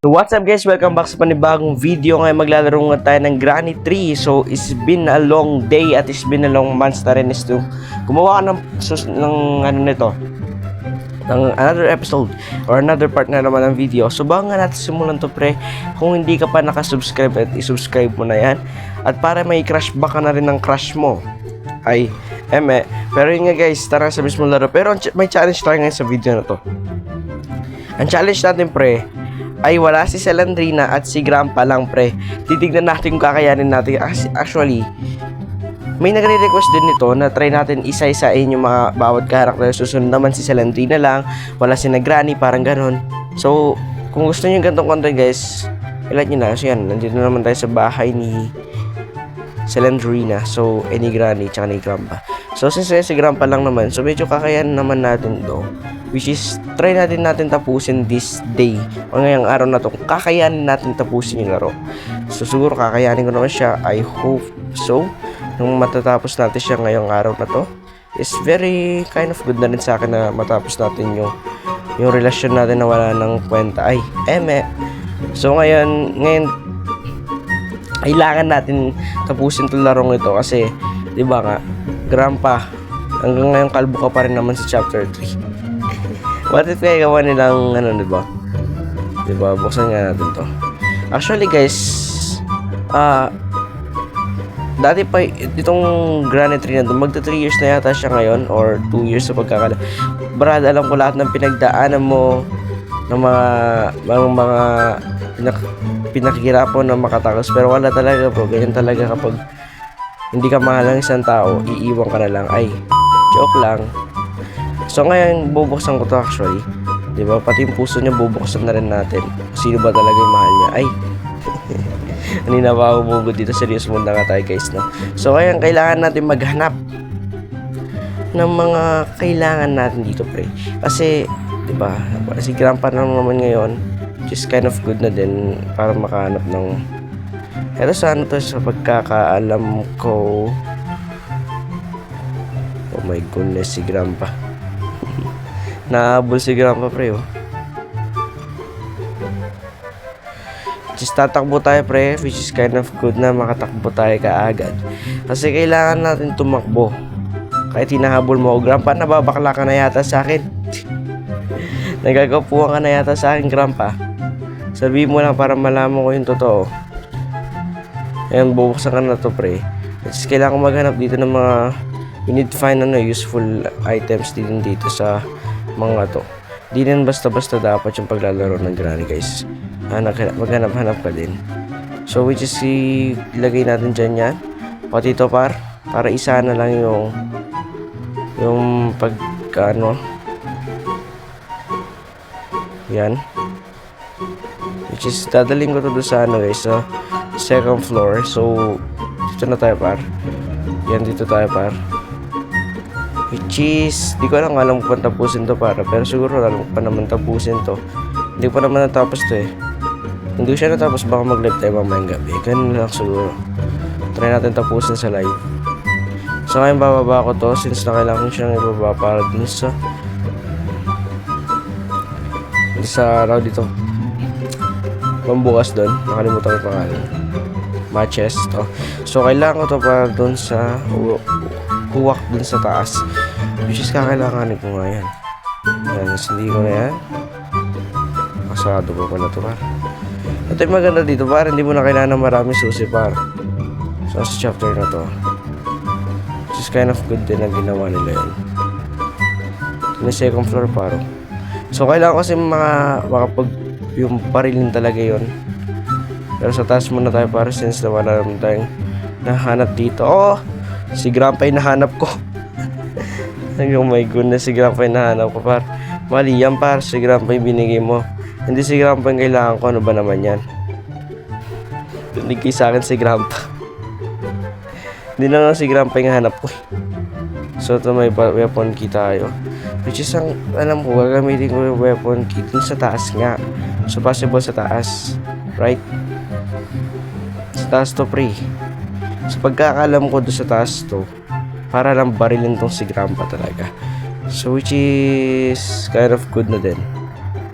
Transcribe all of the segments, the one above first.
So what's up guys, welcome back sa panibagong video. Ngayon maglalaro nga tayo ng Granny 3. So it's been a long day at it's been a long months na rin is to gumawa ka ng ano nito, ng another episode or another part na naman ng video. So bago nga natin simulan to pre, kung hindi ka pa nakasubscribe at isubscribe mo na yan. At para may crush back ka na rin ng crush mo ay pero yun nga guys, tara sa mismo laro. Pero may challenge tayo ngayon sa video na to. Ang challenge natin pre ay wala si Selandrina at si Grandpa lang pre. Titignan natin kung kakayanin natin. Actually, may nagre-request din nito na try natin isa-isain yung mga bawat karakter. Susunod naman si Selandrina lang, wala si na Granny, parang ganon. So, kung gusto niyo yung ganitong content guys, ilat nyo na. So yan, nandito naman tayo sa bahay ni Selandrina. So, ni Granny, tsaka ni Grandpa. So, since si Grandpa lang naman, so medyo kakayanin naman natin to. Which is, try natin tapusin this day. O ngayong araw na to, kakayanin natin tapusin yung laro. So, siguro kakayanin ko naman siya. I hope so. Nung matatapos natin siya ngayong araw na to, is very kind of good na rin sa akin na matapos natin yung relasyon natin na wala ng kwenta. So, ngayon, kailangan natin tapusin itong larong ito kasi, di ba nga, Grandpa, hanggang ngayon kalbo ka pa rin naman sa chapter 3. What if kaya gawa nilang di ba? Di ba? Buksan nga natin to. Actually guys, dati pa itong Granny 3 na to, magta 3 years na yata siya ngayon or 2 years sa pagkakala. Brad, alam ko lahat ng pinagdaanan mo ng mga pinaghirapan na makatapos, pero wala talaga bro. Ganyan talaga kapag hindi ka mahal ng isang tao, iiwan ka na lang. Ay, joke lang. So ngayon, bubuksan ko to actually. Diba? Pati yung puso niya, bubuksan na rin natin. Sino ba talaga yung mahal niya? Ay! Kanina pa ako bubud dito. Serious muna nga tayo guys, no? So ngayon, kailangan natin maghanap ng mga kailangan natin dito, pre. Kasi, diba? Si Grandpa naman ngayon, just kind of good na din para makahanap ng... Ito sa to sa pagkakaalam ko. Oh my goodness, si Grandpa. Nahabol si Grandpa pre oh. Just tatakbo tayo pre, which is kind of good na makatakbo tayo kaagad. Kasi kailangan natin tumakbo. Kahit hinahabol mo, Grandpa, nababakla ka na yata sa akin. Nagagapuhan ka na yata sa akin, Grandpa. Sabihin mo lang para malaman ko yung totoo. Ayan, bubuksan ka na to pre. Just kailangan ko maghanap dito ng mga, we need to find useful items din dito sa mga to. Di rin basta-basta dapat yung paglalaro ng Granny guys. Maghanap-hanap ka din. So which is ilagay natin dyan yan. Pati ito para isa na lang yung pagkano. Yan. Which is dadaling ko to doon sa guys, sa second floor. So dito na tayo Yan, dito tayo which is, di ko alam kung tapusin to pero siguro alam ko pa naman tapusin to. Hindi ko pa naman natapos to eh. Hindi ko siya natapos, baka mag-live tayo mamayang gabi. Ganun lang siguro. Try natin tapusin sa live. So ngayon bababa ko to since na kailangan siyang ibaba para dun sa dito. Pambukas doon, nakalimutan ko yung pangalan. Matches to. So kailangan ko to para dun sa huwak dun sa taas, which is kakailanganin ko nga yan. Hindi ko na yan. Masado ko pala to Ito yung maganda dito hindi mo na kailangan ng maraming susi so sa chapter na to, which is kind of good din na ginawa nila yan. Yung second floor so kailangan kasi makapag yung parilin talaga yon. Pero sa taas muna tayo since wala naman tayong nahanap dito. Si Grandpa yung nahanap ko. Oh my goodness, si Grandpa yung nahanap ko Mali yan si Grandpa yung binigay mo. Hindi si Grandpa yung kailangan ko. Ano ba naman yan? Binigay sa akin si Grandpa. Hindi na lang si Grandpa yung hanap ko. So ito may weapon key tayo. Which is alam ko, gagamitin ko yung weapon key dun sa taas nga. So possible sa taas. Right? Sa taas to pre. Sa pagkakalam ko doon sa taas to, para lang barilin tong si Grandpa talaga. So which is kind of good na din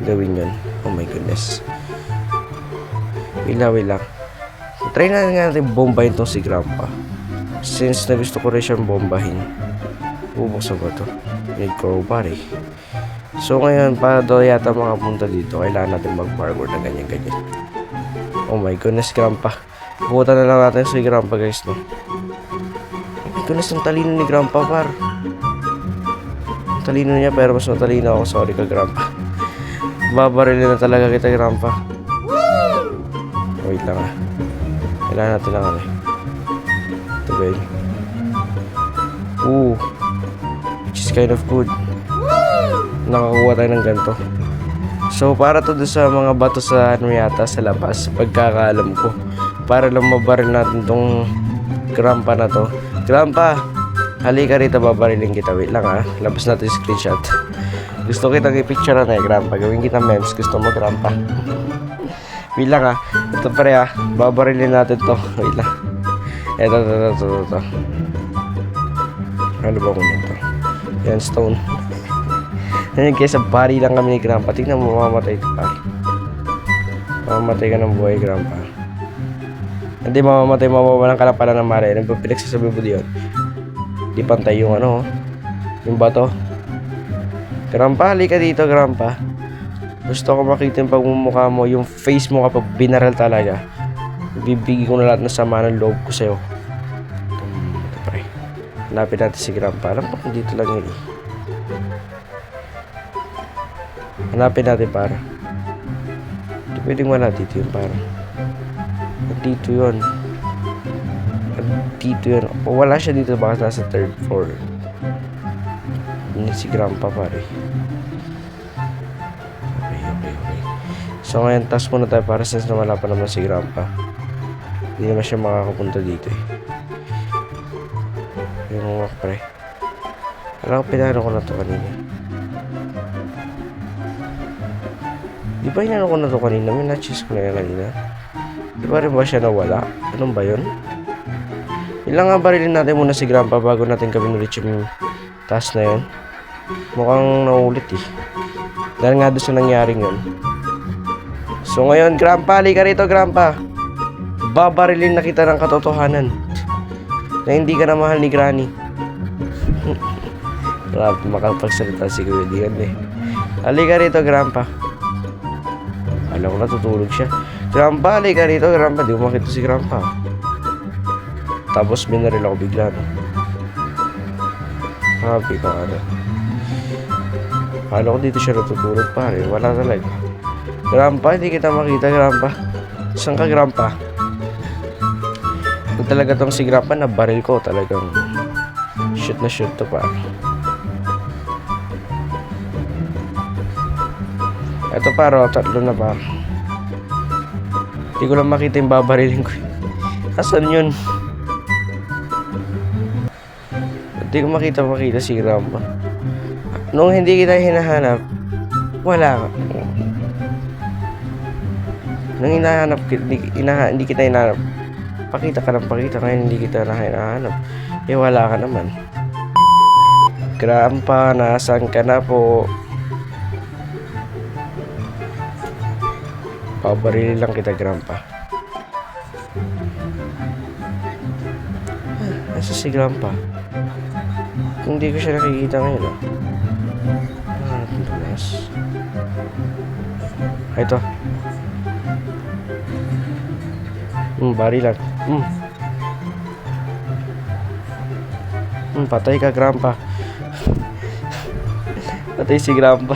gawin yun. Oh my goodness. Wait lang. Try natin bombahin tong si Grandpa. Since na gusto ko rin siyang bombahin. Bubuksan ba to? May crowbar eh. So ngayon, para daw yata makapunta dito, kailangan natin mag-parkour na ganyan-ganyan. Oh my goodness, Grandpa. Bukutan na lang natin si Grandpa, guys, no? Oh my goodness, ang talino ni Grandpa, par. Ang talino niya, pero mas matalino ako. Sorry ka, Grandpa. Babarilin na talaga kita, Grandpa. Wait lang ah. Kailangan natin lang ano eh. Ito ba yun? Ooh. Which is kind of good. Nakakuha tayo ng ganito. So para to doon sa mga bato sa ano yata sa labas, pagkakaalam ko, para lang mabaril natin tong Grandpa na to. Grandpa, halika rito, babarilin kita. Wait lang ah, labas natin yung screenshot. Gusto kitang i-picture na Grandpa, gawin kita memes. Gusto mo, Grandpa? Wait lang ah, ito pare ah, babarilin natin to. Wait lang. Ito. Ano ba kung ito? Yan, stone. Ayun kaya sa bari lang kami ni Grandpa. Tingnan mo, mamamatay ito pare. Mamamatay ka ng buhay, Grandpa. Hindi mamamatay, mawawalan ka lang pala ng mare. Nagpapinagsasabi mo diyon. Di pantay yung ano, yung bato. Grandpa, halika dito, Grandpa. Gusto ko makita yung pagmumukha mo, yung face mo kapag binaral talaga. Bibigyan ko na lahat ng sama ng loob ko sa'yo. Ito pare. Hanapin natin si Grandpa. Alam ko dito lang yun eh. Hanapin natin para. Hindi pwedeng wala dito yun para. Dito yun. Dito yun. O wala siya dito, baka nasa third floor. Hindi si Grandpa pare. Okay. So ngayon, task muna tayo para since na wala pa naman si Grandpa. Hindi naman siya makakapunta dito eh. Yung mga pre. Alam ko, pinano ko na to kanina. Di ba inano ko na to kanina? May na-cheese ko na yan kanina. Di ba rin ba siya nawala? Anong ba yun? Ilang nga barilin natin muna si Grandpa bago natin gawin ulit yung task na yun. Mukhang naulit eh. Dahil nga doon sa nangyaring yun. So ngayon, Grandpa, halika rito, Grandpa. Babarilin na kita ng katotohanan na hindi ka na mahal ni Granny. Grabe, makapagsalita si Kuya Dian eh. Halika rito, Grandpa. Alam ko natutulog siya. Grandpa, halika rito, Grandpa. Di ko makita si Grandpa. Tapos binaril ako bigla, no? Grabe ka, ano. Akala ko dito siya natutulog, pare. Wala talaga. Grandpa, hindi kita makita, Grandpa. Saan ka, Grandpa? Kung talaga tong si Grandpa na baril ko, talagang shoot na shoot to, pare. Ito paro, tatlo na pa. Hindi ko lang makita yung babarilin ko. Asan yun? Hindi ko makita si Grandpa. Nung hindi kita hinahanap, wala ka. Nung hindi kita hinahanap, pakita ka ng pakita. Ngayon hindi kita hinahanap. Eh wala ka naman. Grandpa, nasaan ka na po? Pabarili lang kita, Grandpa. Nasa si Grandpa? Hindi ko siya nakikita ngayon, ah. Tulas. Ito. Barilan. Patay ka, Grandpa. Patay si Grandpa.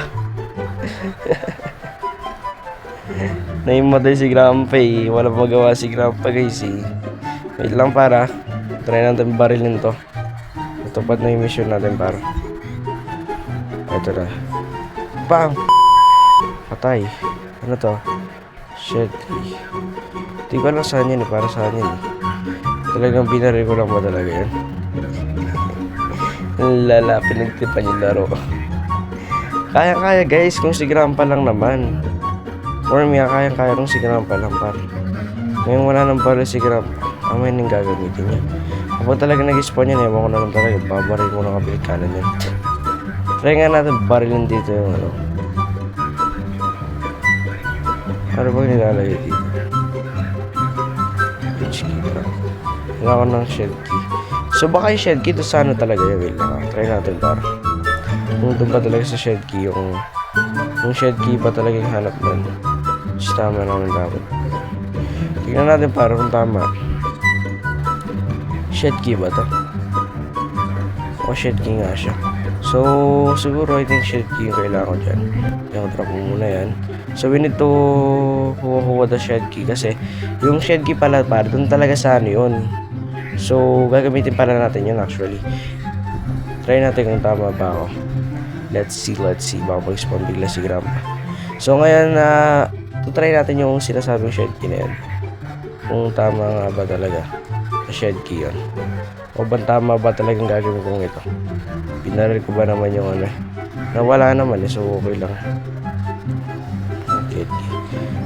Naimatay si Grandpa eh. Wala magawa si Grandpa, guys eh. Wait lang para. Try natin barilin to. Natupad na yung mission natin para. Ito na. Bang! Patay. Ano to? Shit. Di ko lang saan yun eh. Para saan yun eh. Talagang binaril ko lang ba talaga yun? Lala, pinagtipan yung laro. Kaya guys, kung si Grandpa lang naman. Or may kaya kung si Grandpa lang par. Ngayon wala nang baril si Grandpa. Amay nang gagamitin niya. Kapag talaga nag-spawn yan, ewan ko na lang talaga. Babaril mo na kapilit kanan yan. Try nga natin barilin dito yung ano. Ano bang nilalagay dito? Wala ako ng shed key. So baka yung shed key doon sa ano talaga yun. Wait lang. Try natin para. Kung doon pa talaga sa shed key yung shed key pa talaga yung hanap nun. Just tama naman dapat. Tignan natin para kung tama. Shed key ba to? O shed key nga siya. So siguro I think shed key yung kailangan ko dyan. Yung drop mo muna yan. So we need to kuha the shed key kasi yung shed key pala para doon talaga sa ano yun. So gagamitin pala natin yun actually. Try natin kung tama ba ako. Let's see. Baka mag-spawn bigla si Grandpa. So ngayon try natin yung sinasabing shed key na yun. Kung tama nga ba talaga na shed key yun. O ba tama ba talagang gagawin kong ito. Pinaril ko ba naman yung ano. Nawala naman so okay lang. Okay.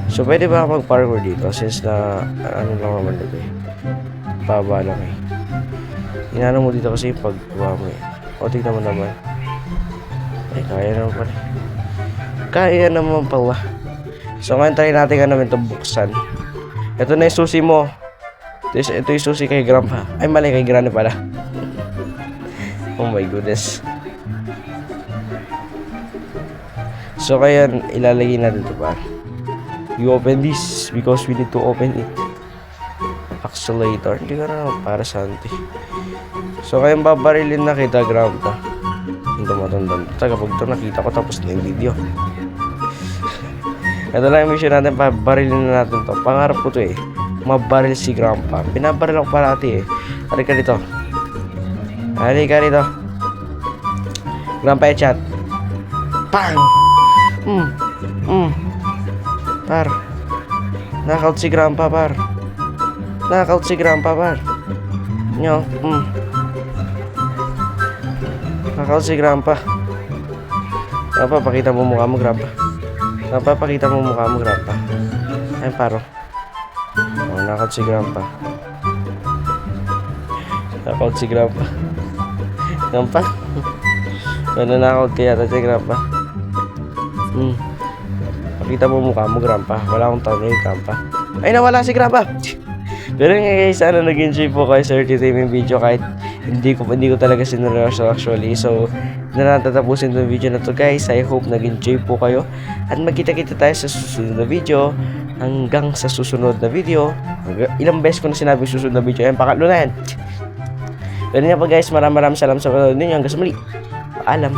So pwede ba ako mag-parkour dito since na ano lang naman ito eh. Baba lang eh. Inano mo dito kasi pagbaba mo eh. O tignan mo naman. Ay kaya naman pala. Kaya naman pala. So ngayon try natin ka naman ito buksan. Ito na yung susi mo. Ito yung susi kay Grandpa. Ay mali kay Granny pala. Oh my goodness. So kaya ilalagay natin ito pa. You open this because we need to open it. Accelerator. Hindi ka na para sante. So kaya babarilin na kita Grandpa. Ito matandang. Kapag ito nakita ko tapos na yung video. Ito lang yung mission natin. Barilin na natin to. Pangarap ko to eh. Mabaril si Grandpa. Pinabaril ako parati eh. Halika dito. Grandpa chat. Pang! Par. Knockout si Grandpa par. Nyo. Knockout si Grandpa. Grandpa, pakita mo mukha mo Grandpa. Ay paro. Knockout si Grandpa. Grandpa. Knockout kaya si Grandpa. Pakita mo mukha mo Grandpa. Wala akong tao na Grandpa. Ay nawala si Grandpa. Pero nga guys, sana nag-enjoy po kayo sa entertainment video kahit hindi ko talaga sineryoso actually. So, natatapusin itong video na to guys. I hope nag-enjoy po kayo. At magkita-kita tayo sa susunod na video. Hanggang sa susunod na video. Ilang beses ko na sinabi susunod na video. Ayan, pakatlo na yan. Pero nga po guys, maraming salamat sa panonood ninyo. Hanggang sa muli. Paalam.